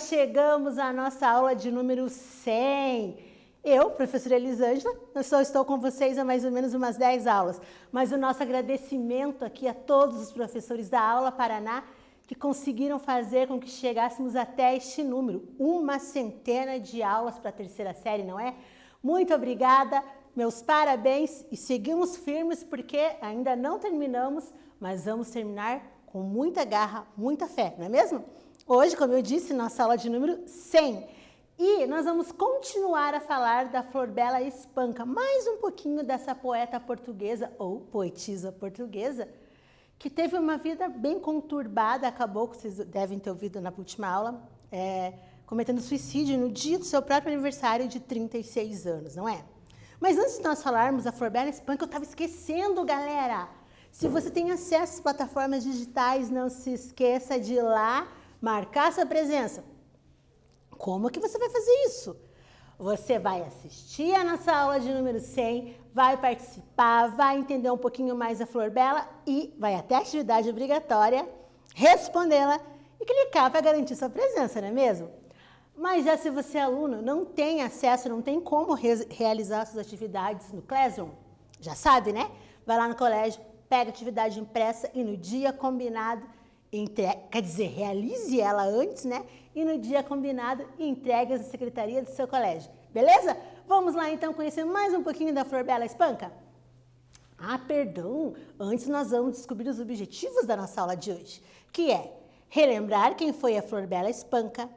chegamos à nossa aula de número 100. Eu, professora Elisângela, só estou com vocês há mais ou menos umas 10 aulas, mas o nosso agradecimento aqui a todos os professores da Aula Paraná que conseguiram fazer com que chegássemos até este número, uma centena de aulas para a terceira série, não é? Muito obrigada, meus parabéns e seguimos firmes porque ainda não terminamos, mas vamos terminar com muita garra, muita fé, não é mesmo? Hoje, como eu disse, nossa aula de número 100. E nós vamos continuar a falar da Flor Bela Espanca, mais um pouquinho dessa poeta portuguesa, ou poetisa portuguesa, que teve uma vida bem conturbada, acabou, que vocês devem ter ouvido na última aula, cometendo suicídio no dia do seu próprio aniversário de 36 anos, não é? Mas antes de nós falarmos da Flor Bela Espanca, eu estava esquecendo, galera! Se você tem acesso às plataformas digitais, não se esqueça de ir lá marcar sua presença. Como que você vai fazer isso? Você vai assistir a nossa aula de número 100, vai participar, vai entender um pouquinho mais a Flor Bela e vai até a atividade obrigatória, respondê-la e clicar para garantir sua presença, não é mesmo? Mas já se você é aluno, não tem acesso, não tem como realizar suas atividades no Classroom, já sabe, né? Vai lá no colégio, pega a atividade impressa e no dia combinado, realize ela antes, né? E no dia combinado, entregue à secretaria do seu colégio. Beleza? Vamos lá, então, conhecer mais um pouquinho da Flor Bela Espanca? Ah, perdão! Antes nós vamos descobrir os objetivos da nossa aula de hoje, que é relembrar quem foi a Flor Bela Espanca,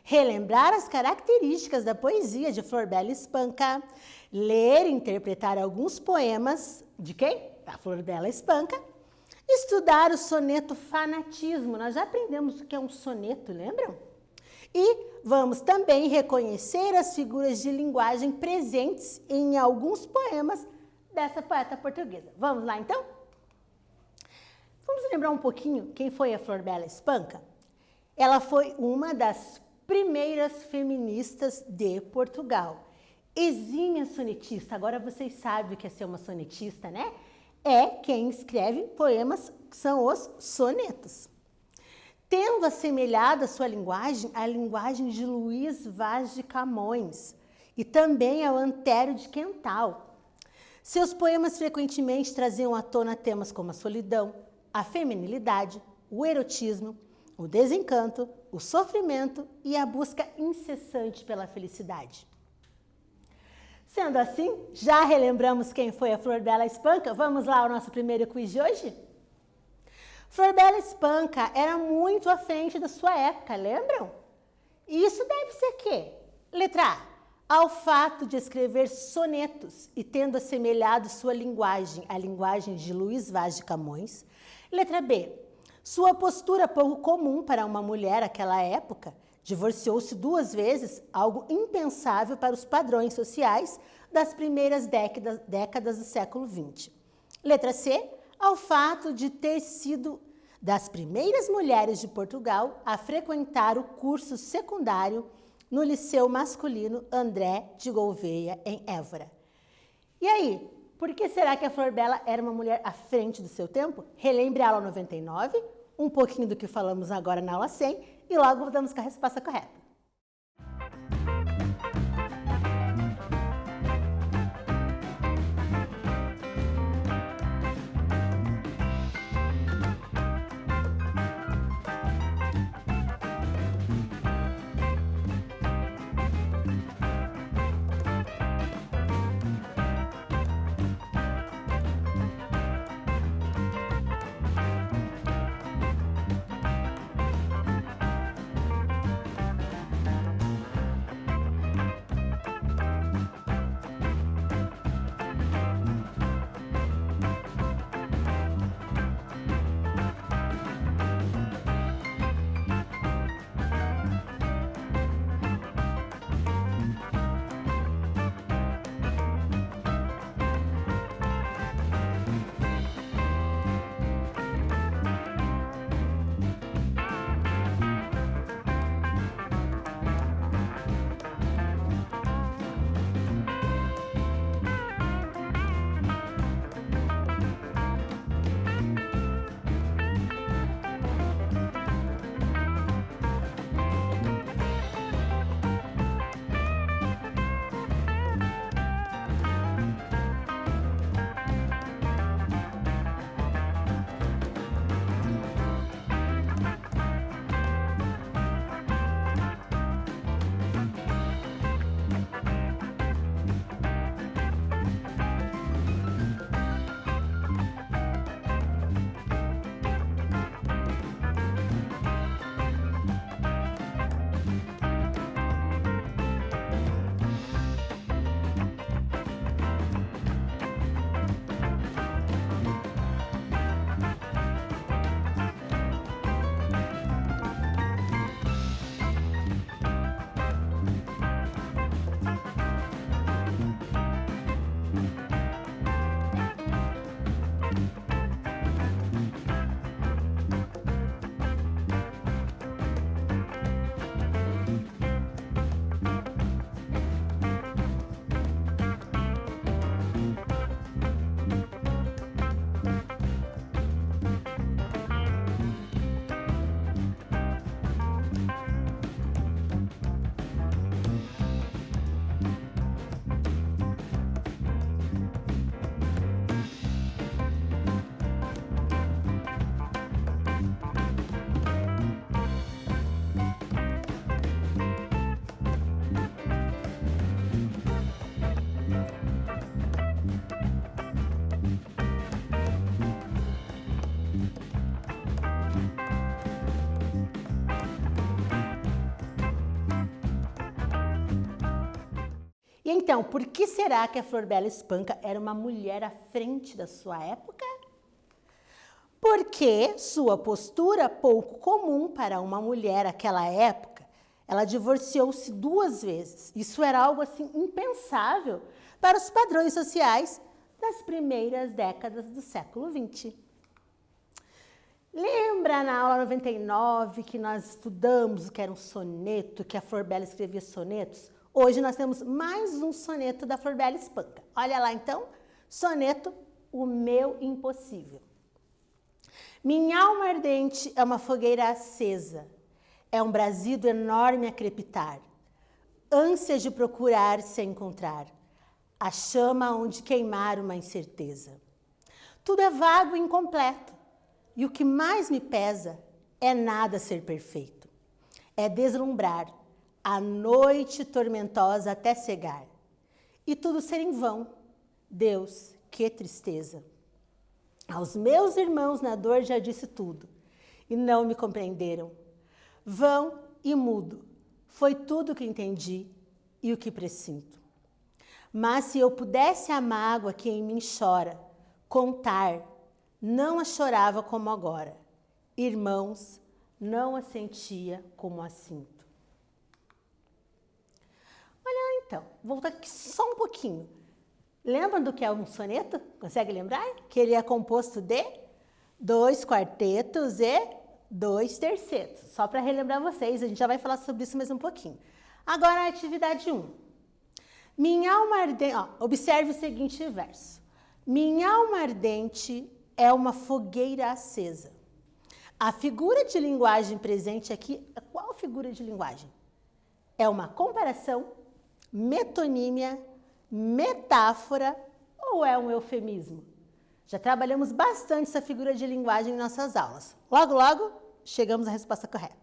relembrar as características da poesia de Flor Bela Espanca, ler e interpretar alguns poemas de quem? Da Flor Bela Espanca, estudar o soneto fanatismo. Nós já aprendemos o que é um soneto, lembram? E vamos também reconhecer as figuras de linguagem presentes em alguns poemas dessa poeta portuguesa. Vamos lá, então? Vamos lembrar um pouquinho quem foi a Flor Bela Espanca? Ela foi uma das primeiras feministas de Portugal. Exímia sonetista. Agora vocês sabem o que é ser uma sonetista, né? É quem escreve poemas que são os sonetos. Tendo assemelhado a sua linguagem à linguagem de Luís Vaz de Camões e também ao Antério de Quental. Seus poemas frequentemente traziam à tona temas como a solidão, a feminilidade, o erotismo, o desencanto, o sofrimento e a busca incessante pela felicidade. Sendo assim, já relembramos quem foi a Flor Bela Espanca? Vamos lá ao nosso primeiro quiz de hoje? Flor Bela Espanca era muito à frente da sua época, lembram? E isso deve ser quê? Letra A, ao fato de escrever sonetos e tendo assemelhado sua linguagem à linguagem de Luís Vaz de Camões. Letra B, sua postura pouco comum para uma mulher naquela época. Divorciou-se 2 vezes, algo impensável para os padrões sociais das primeiras décadas do século XX. Letra C, ao fato de ter sido das primeiras mulheres de Portugal a frequentar o curso secundário no Liceu Masculino André de Gouveia, em Évora. E aí, por que será que a Flor Bela era uma mulher à frente do seu tempo? Relembre a aula 99, um pouquinho do que falamos agora na aula 100, e logo voltamos com a resposta correta. E então, por que será que a Flor Bela Espanca era uma mulher à frente da sua época? Porque sua postura pouco comum para uma mulher naquela época, ela divorciou-se 2 vezes. Isso era algo assim impensável para os padrões sociais das primeiras décadas do século XX. Lembra na aula 99 que nós estudamos o que era um soneto, que a Flor Bela escrevia sonetos? Hoje nós temos mais um soneto da Flor Bela Espanca. Olha lá então, soneto O Meu Impossível. Minha alma ardente é uma fogueira acesa, é um brasido enorme a crepitar, ânsia de procurar sem encontrar, a chama onde queimar uma incerteza. Tudo é vago e incompleto, e o que mais me pesa é nada ser perfeito, é deslumbrar a noite tormentosa até cegar, e tudo ser em vão. Deus, que tristeza! Aos meus irmãos na dor já disse tudo, e não me compreenderam. Vão e mudo, foi tudo o que entendi e o que presinto. Mas se eu pudesse a mágoa que em mim chora, contar, não a chorava como agora. Irmãos, não a sentia como a sinto. Olha então, voltar aqui só um pouquinho. Lembram do que é um soneto? Consegue lembrar? Que ele é composto de 2 quartetos e 2 tercetos. Só para relembrar vocês, a gente já vai falar sobre isso mais um pouquinho. Agora a atividade 1. Minha alma ardente, observe o seguinte verso. Minha alma ardente é uma fogueira acesa. A figura de linguagem presente aqui, qual figura de linguagem? É uma comparação, metonímia, metáfora ou é um eufemismo? Já trabalhamos bastante essa figura de linguagem em nossas aulas. Logo, logo, chegamos à resposta correta.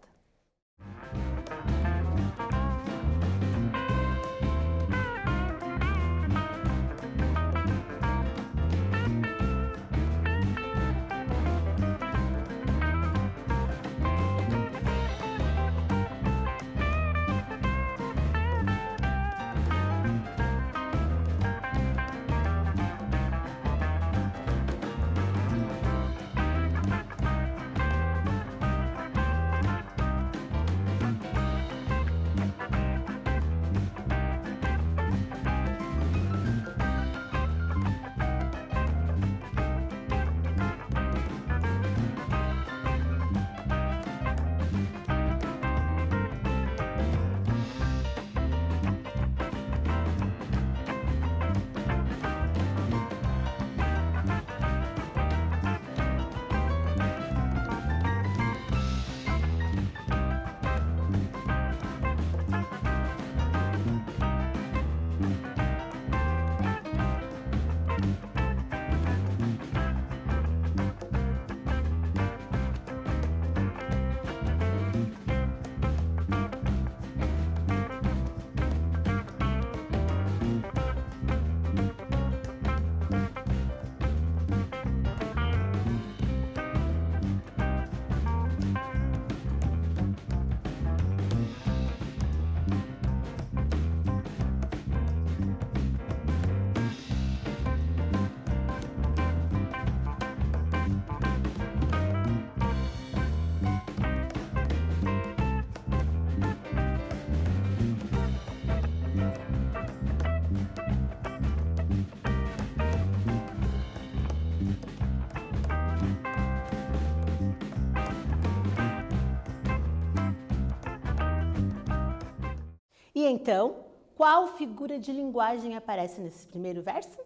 E então, qual figura de linguagem aparece nesse primeiro verso?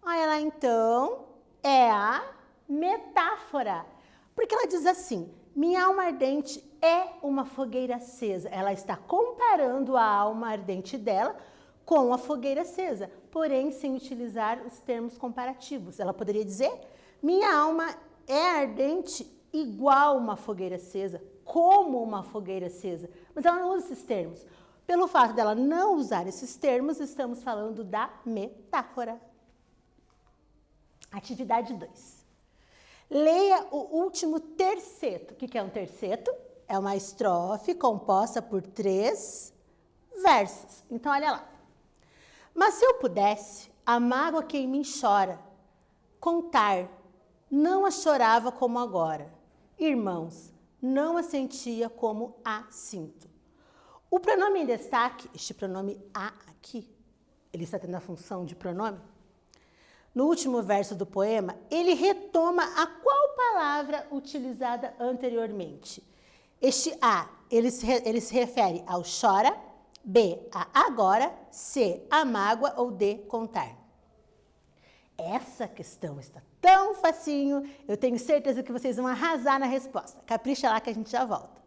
Olha lá então, é a metáfora. Porque ela diz assim, minha alma ardente é uma fogueira acesa. Ela está comparando a alma ardente dela com a fogueira acesa, porém sem utilizar os termos comparativos. Ela poderia dizer, minha alma é ardente igual uma fogueira acesa, como uma fogueira acesa. Mas ela não usa esses termos. Pelo fato dela não usar esses termos, estamos falando da metáfora. Atividade 2. Leia o último terceto. O que é um terceto? É uma estrofe composta por 3 versos. Então, olha lá. Mas se eu pudesse, a mágoa que em mim chora, contar, não a chorava como agora. Irmãos, não a sentia como a sinto. O pronome em destaque, este pronome a aqui, ele está tendo a função de pronome. No último verso do poema, ele retoma a qual palavra utilizada anteriormente. Este a, ele se refere ao chora, b, a agora, c, a mágoa ou d, contar. Essa questão está tão facinho, eu tenho certeza que vocês vão arrasar na resposta. Capricha lá que a gente já volta.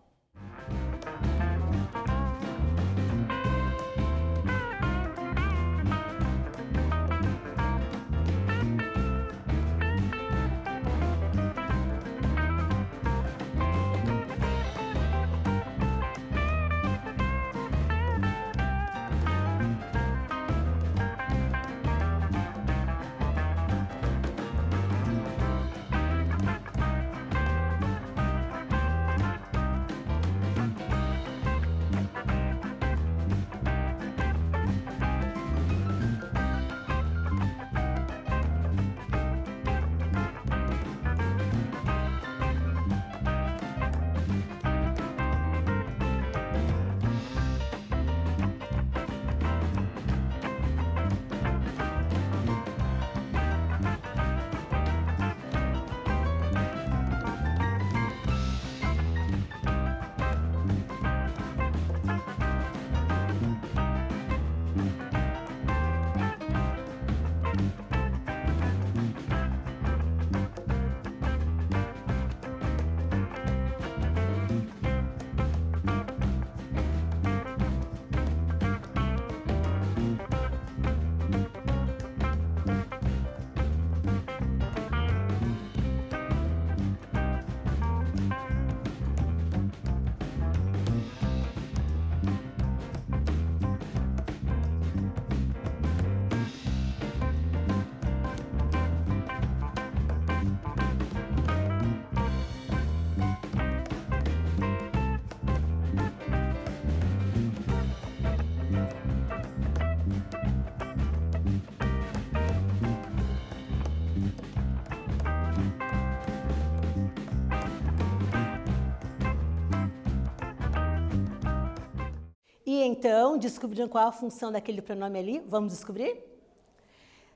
E então, descobriram qual a função daquele pronome ali? Vamos descobrir?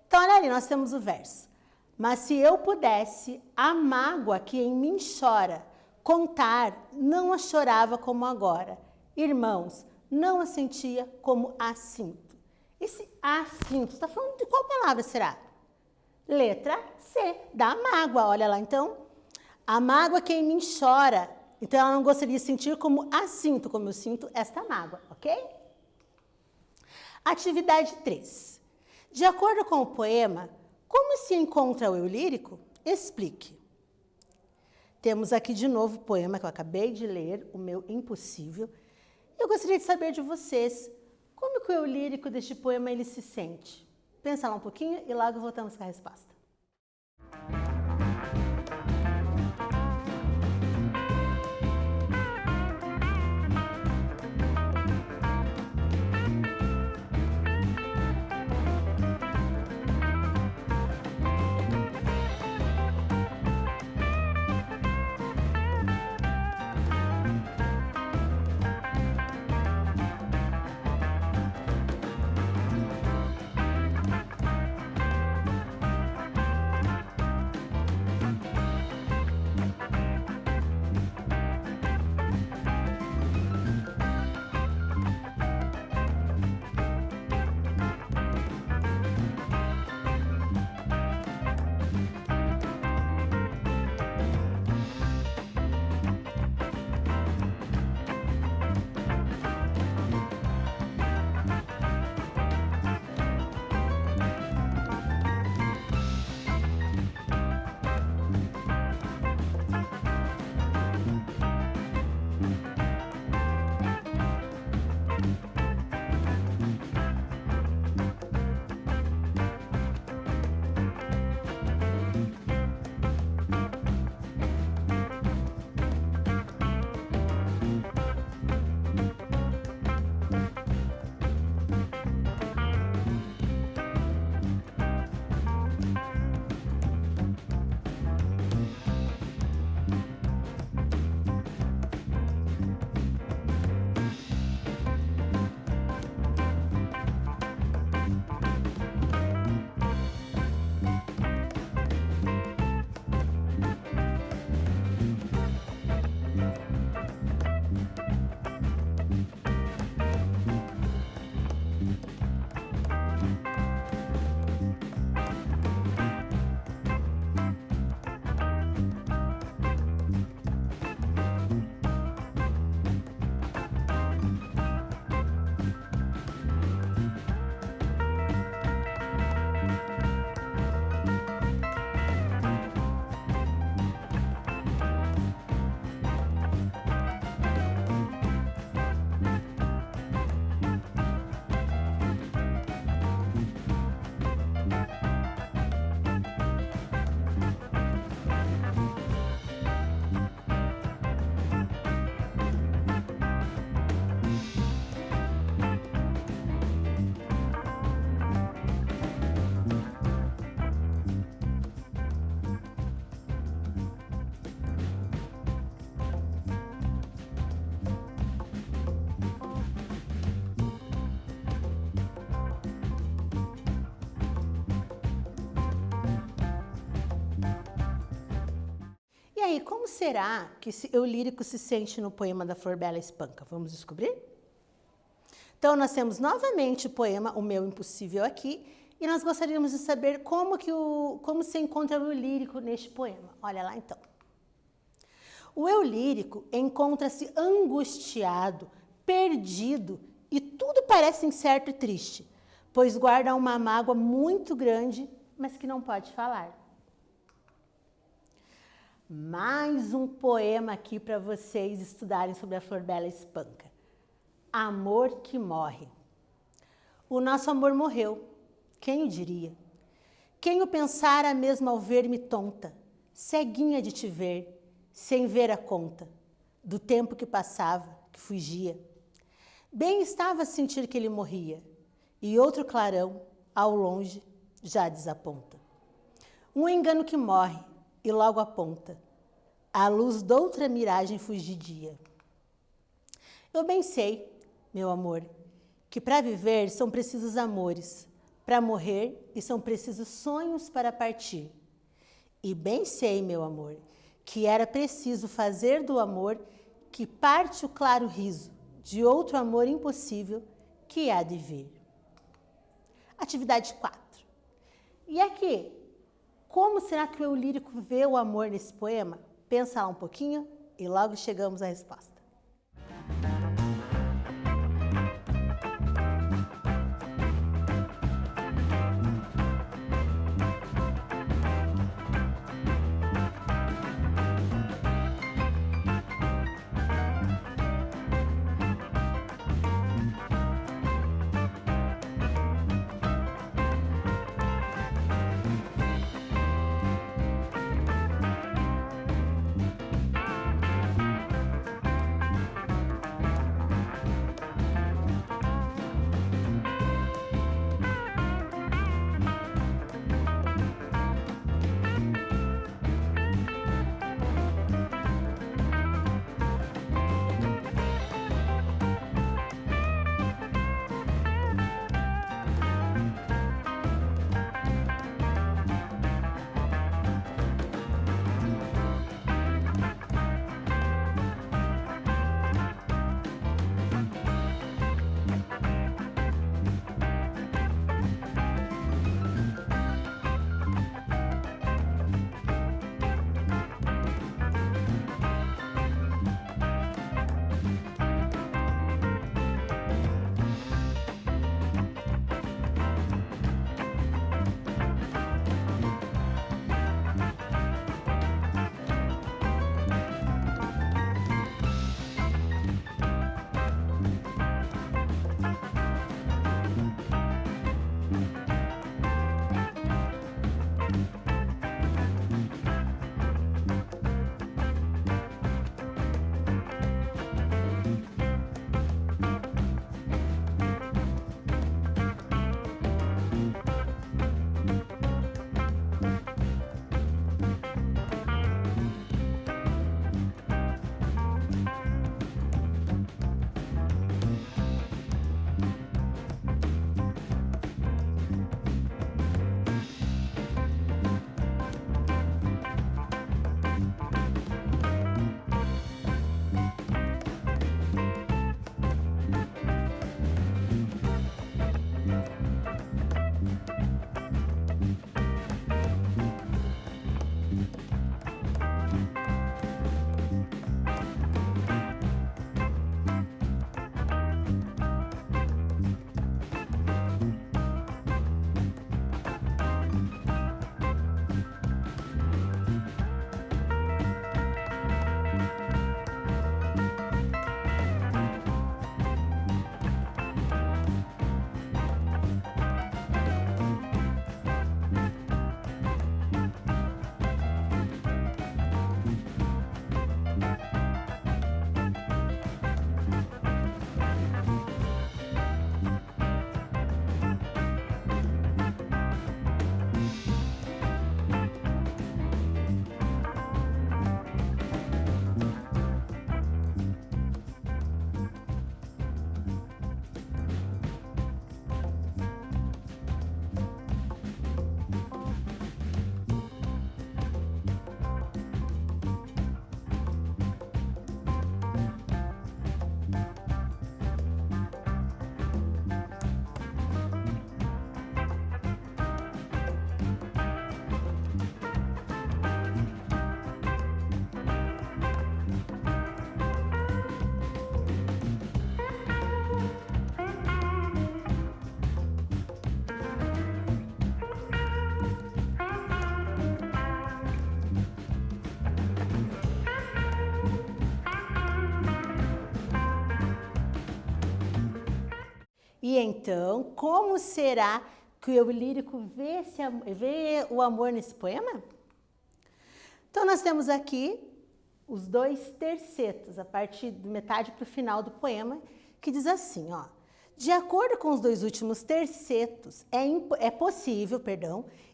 Então, olha ali, nós temos o verso. Mas se eu pudesse, a mágoa que em mim chora, contar, não a chorava como agora. Irmãos, não a sentia como a sinto. Esse a sinto, está falando de qual palavra será? Letra C, da mágoa. Olha lá, então. A mágoa que em mim chora. Então, ela não gostaria de sentir como a sinto, como eu sinto esta mágoa, ok? Atividade 3. De acordo com o poema, como se encontra o eu lírico? Explique. Temos aqui de novo o poema que eu acabei de ler, O Meu Impossível. Eu gostaria de saber de vocês, como que o eu lírico deste poema ele se sente? Pensa lá um pouquinho e logo voltamos com a resposta. aí, como será que eu lírico se sente no poema da Flor Bela Espanca? Vamos descobrir? Então, nós temos novamente o poema O Meu Impossível aqui, e nós gostaríamos de saber como se encontra o eu lírico neste poema. Olha lá, então. O eu lírico encontra-se angustiado, perdido, e tudo parece incerto e triste, pois guarda uma mágoa muito grande, mas que não pode falar. Mais um poema aqui para vocês estudarem sobre a Flor Bela Espanca. Amor que morre. O nosso amor morreu, quem o diria? Quem o pensara mesmo ao ver-me tonta, ceguinha de te ver, sem ver a conta, do tempo que passava, que fugia. Bem estava a sentir que ele morria, e outro clarão, ao longe, já desaponta. Um engano que morre, e logo aponta, a luz d'outra miragem fugidia. Eu bem sei, meu amor, que para viver são precisos amores, para morrer e são precisos sonhos para partir. E bem sei, meu amor, que era preciso fazer do amor que parte o claro riso de outro amor impossível que há de vir. Atividade 4. E aqui, como será que o eu lírico vê o amor nesse poema? Pensa lá um pouquinho e logo chegamos à resposta. E então, como será que o eu lírico vê o amor nesse poema? Então, nós temos aqui os dois tercetos, a partir de metade para o final do poema, que diz assim, ó. De acordo com os dois últimos tercetos, é possível,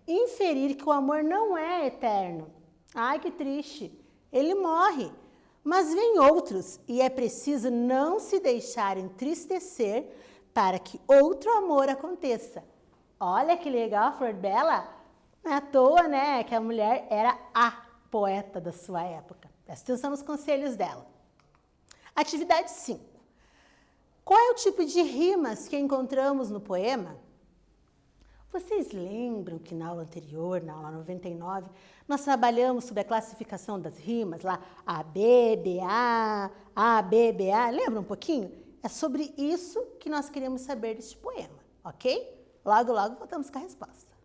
inferir que o amor não é eterno. Ai, que triste! Ele morre. Mas vem outros, e é preciso não se deixar entristecer para que outro amor aconteça. Olha que legal, Flor Bela. Não é à toa, né, que a mulher era a poeta da sua época. Presta atenção nos conselhos dela. Atividade 5. Qual é o tipo de rimas que encontramos no poema? Vocês lembram que na aula anterior, na aula 99, nós trabalhamos sobre a classificação das rimas, lá A, B, B, A. Lembra um pouquinho? É sobre isso que nós queremos saber deste poema, ok? Logo, logo voltamos com a resposta.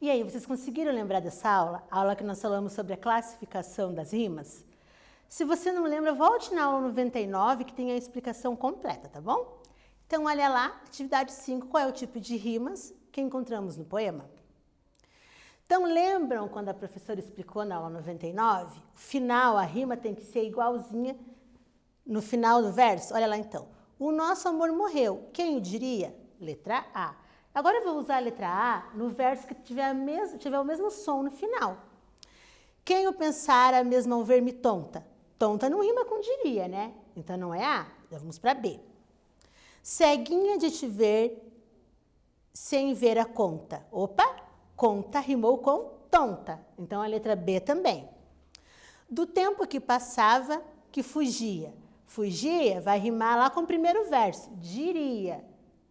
E aí, vocês conseguiram lembrar dessa aula? A aula que nós falamos sobre a classificação das rimas? Se você não lembra, volte na aula 99 que tem a explicação completa, tá bom? Então, olha lá, atividade 5, qual é o tipo de rimas que encontramos no poema? Então, lembram quando a professora explicou na aula 99? O final, a rima tem que ser igualzinha no final do verso. Olha lá então. O nosso amor morreu. Quem o diria? Letra A. Agora eu vou usar a letra A no verso que tiver o mesmo som no final. Quem o pensara mesmo ao ver-me tonta? Tonta não rima com diria, né? Então não é A. Já vamos para B. Ceguinha de te ver sem ver a conta. Opa! Conta rimou com tonta. Então a letra B também. Do tempo que passava, que fugia. Fugia vai rimar lá com o primeiro verso, diria.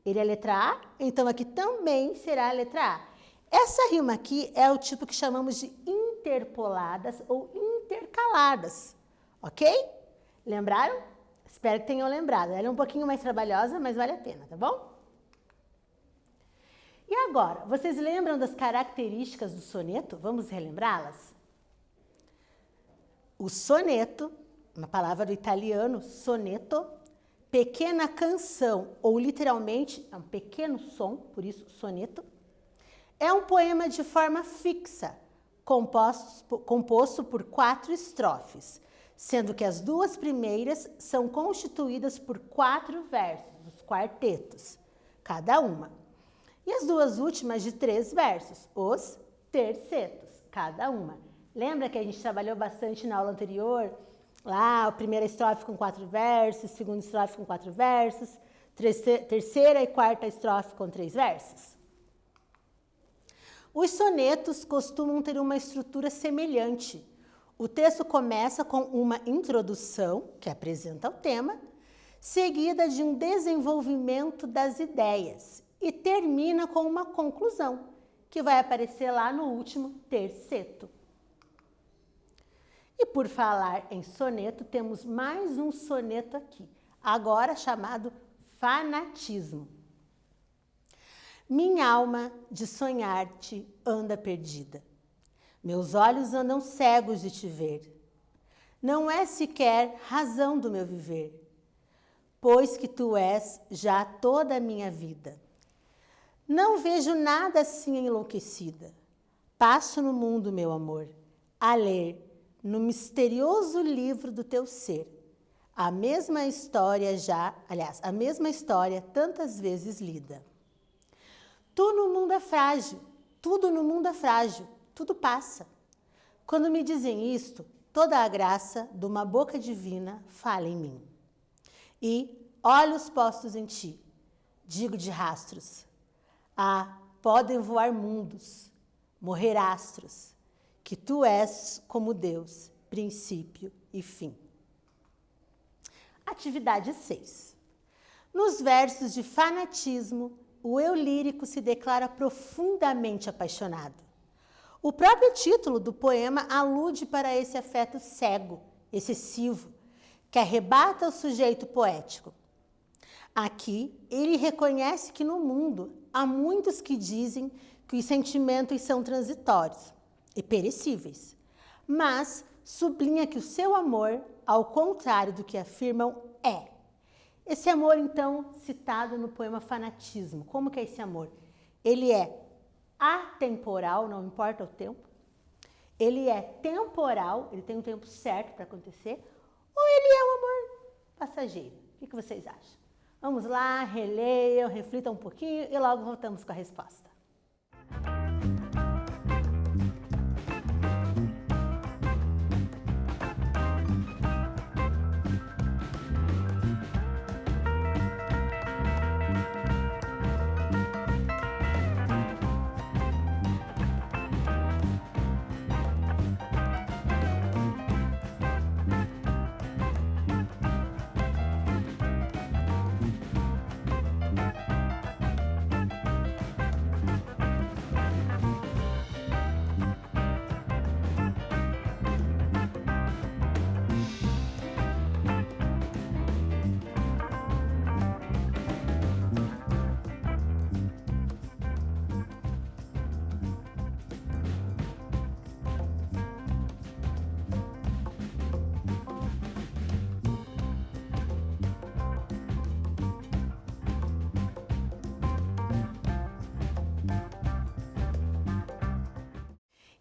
Ele é a letra A, então aqui também será a letra A. Essa rima aqui é o tipo que chamamos de interpoladas ou intercaladas, ok? Lembraram? Espero que tenham lembrado. Ela é um pouquinho mais trabalhosa, mas vale a pena, tá bom? E agora, vocês lembram das características do soneto? Vamos relembrá-las? O soneto, uma palavra do italiano, soneto, pequena canção, ou literalmente, é um pequeno som, por isso soneto, é um poema de forma fixa, composto por 4 estrofes, sendo que as 2 primeiras são constituídas por 4 versos, os quartetos, cada uma. E as 2 últimas de 3 versos, os tercetos, cada uma. Lembra que a gente trabalhou bastante na aula anterior? Lá, a primeira estrofe com 4 versos, segunda estrofe com 4 versos, terceira e quarta estrofe com 3 versos. Os sonetos costumam ter uma estrutura semelhante. O texto começa com uma introdução, que apresenta o tema, seguida de um desenvolvimento das ideias e termina com uma conclusão, que vai aparecer lá no último terceto. E por falar em soneto, temos mais um soneto aqui, agora chamado fanatismo. Minha alma de sonhar-te anda perdida. Meus olhos andam cegos de te ver. Não é sequer razão do meu viver, pois que tu és já toda a minha vida. Não vejo nada assim enlouquecida. Passo no mundo, meu amor, a ler no misterioso livro do teu ser. A mesma história a mesma história tantas vezes lida. Tudo no mundo é frágil, tudo passa. Quando me dizem isto, toda a graça de uma boca divina fala em mim. E olhos postos em ti, digo de rastros. Ah, podem voar mundos, morrer astros, que tu és como Deus, princípio e fim. Atividade 6. Nos versos de fanatismo, o eu lírico se declara profundamente apaixonado. O próprio título do poema alude para esse afeto cego, excessivo, que arrebata o sujeito poético. Aqui, ele reconhece que no mundo há muitos que dizem que os sentimentos são transitórios e perecíveis, mas sublinha que o seu amor, ao contrário do que afirmam, é. Esse amor, então, citado no poema Fanatismo. Como que é esse amor? Ele é atemporal, não importa o tempo. Ele é temporal, ele tem um tempo certo para acontecer. Ou ele é um amor passageiro? O que vocês acham? Vamos lá, releiam, reflitam um pouquinho e logo voltamos com a resposta.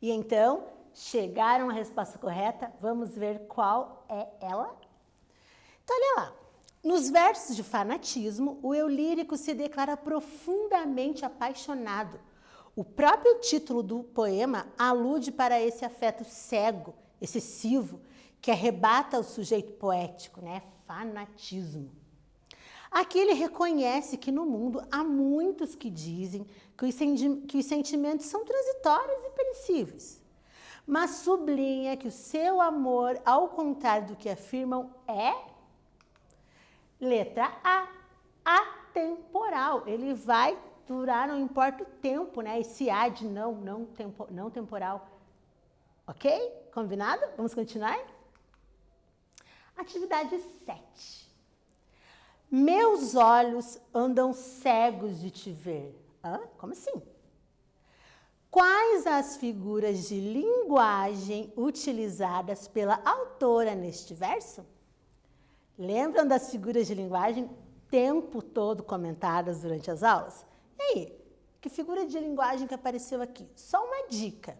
E então, chegaram à resposta correta, vamos ver qual é ela? Então, olha lá. Nos versos de fanatismo, o eu lírico se declara profundamente apaixonado. O próprio título do poema alude para esse afeto cego, excessivo, que arrebata o sujeito poético, né? Fanatismo. Aqui ele reconhece que no mundo há muitos que dizem que os sentimentos são transitórios e perecíveis, mas sublinha que o seu amor, ao contrário do que afirmam, é Letra A, atemporal. Ele vai durar, não importa o tempo, né? Esse A de não temporal. Ok? Combinado? Vamos continuar? Atividade 7. Meus olhos andam cegos de te ver. Como assim? Quais as figuras de linguagem utilizadas pela autora neste verso? Lembram das figuras de linguagem o tempo todo comentadas durante as aulas? E aí, que figura de linguagem que apareceu aqui? Só uma dica.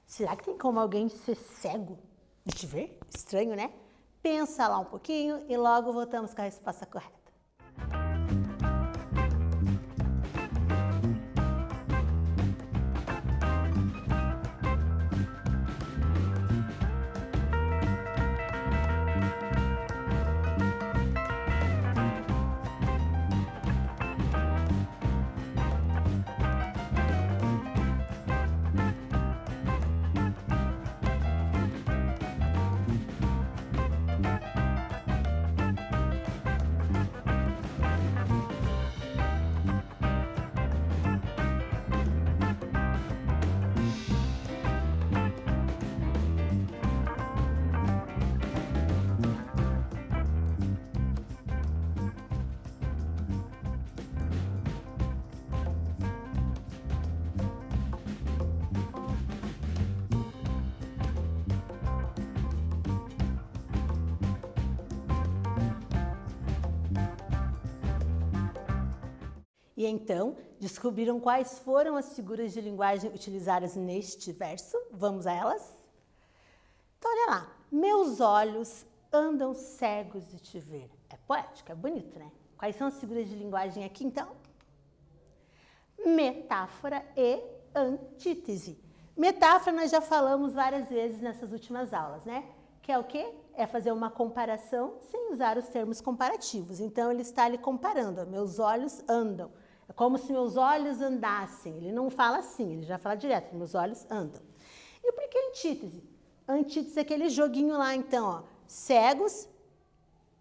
Será que tem como alguém ser cego de te ver? Estranho, né? Pensa lá um pouquinho e logo voltamos com a resposta correta. E então, descobriram quais foram as figuras de linguagem utilizadas neste verso? Vamos a elas? Então, olha lá. Meus olhos andam cegos de te ver. É poético, é bonito, né? Quais são as figuras de linguagem aqui, então? Metáfora e antítese. Metáfora nós já falamos várias vezes nessas últimas aulas, né? Que é o quê? É fazer uma comparação sem usar os termos comparativos. Então, ele está ali comparando. Meus olhos andam. É como se meus olhos andassem. Ele não fala assim, ele já fala direto. Meus olhos andam. E por que antítese? Antítese é aquele joguinho lá, então, ó. Cegos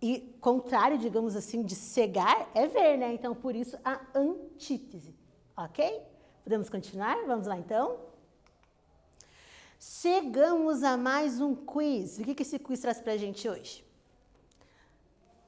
e contrário, digamos assim, de cegar é ver, né? Então, por isso, a antítese. Ok? Podemos continuar? Vamos lá, então? Chegamos a mais um quiz. O que esse quiz traz pra gente hoje?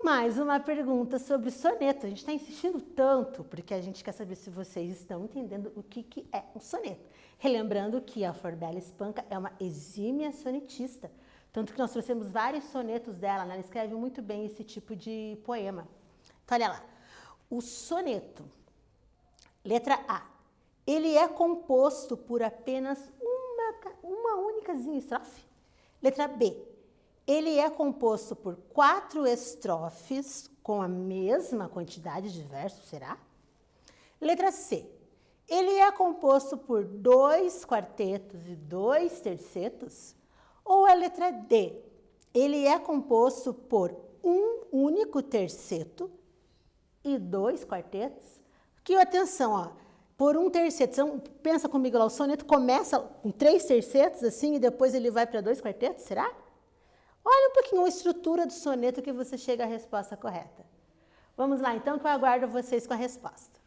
Mais uma pergunta sobre soneto. A gente está insistindo tanto porque a gente quer saber se vocês estão entendendo o que é um soneto. Relembrando que a Forbella Espanca é uma exímia sonetista. Tanto que nós trouxemos vários sonetos dela, né? Ela escreve muito bem esse tipo de poema. Então, olha lá. O soneto, letra A, ele é composto por apenas uma únicazinha estrofe. Letra B, ele é composto por 4 estrofes com a mesma quantidade de versos, será? Letra C, ele é composto por 2 quartetos e 2 tercetos? Ou a letra D, ele é composto por um único terceto e 2 quartetos? Que atenção, ó, por um terceto. Então, pensa comigo lá, o soneto começa com 3 tercetos assim e depois ele vai para 2 quartetos, será? Olha um pouquinho a estrutura do soneto que você chega à resposta correta. Vamos lá então, que eu aguardo vocês com a resposta.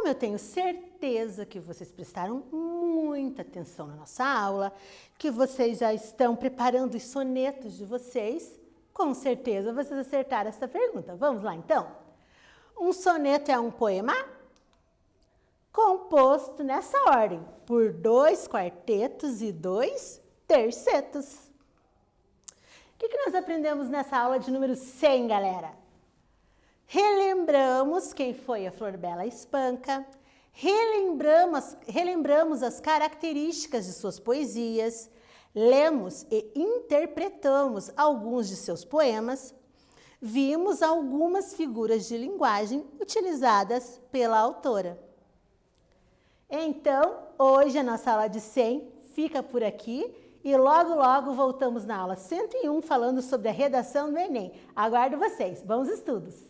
eu tenho certeza que vocês prestaram muita atenção na nossa aula, que vocês já estão preparando os sonetos de vocês, com certeza vocês acertaram essa pergunta. Vamos lá, então? Um soneto é um poema composto nessa ordem, por 2 quartetos e 2 tercetos. O que nós aprendemos nessa aula de número 100, galera? Relembramos quem foi a Flor Bela Espanca, relembramos as características de suas poesias, lemos e interpretamos alguns de seus poemas, vimos algumas figuras de linguagem utilizadas pela autora. Então, hoje a nossa aula de 100 fica por aqui e logo, logo voltamos na aula 101 falando sobre a redação do Enem. Aguardo vocês. Bons estudos!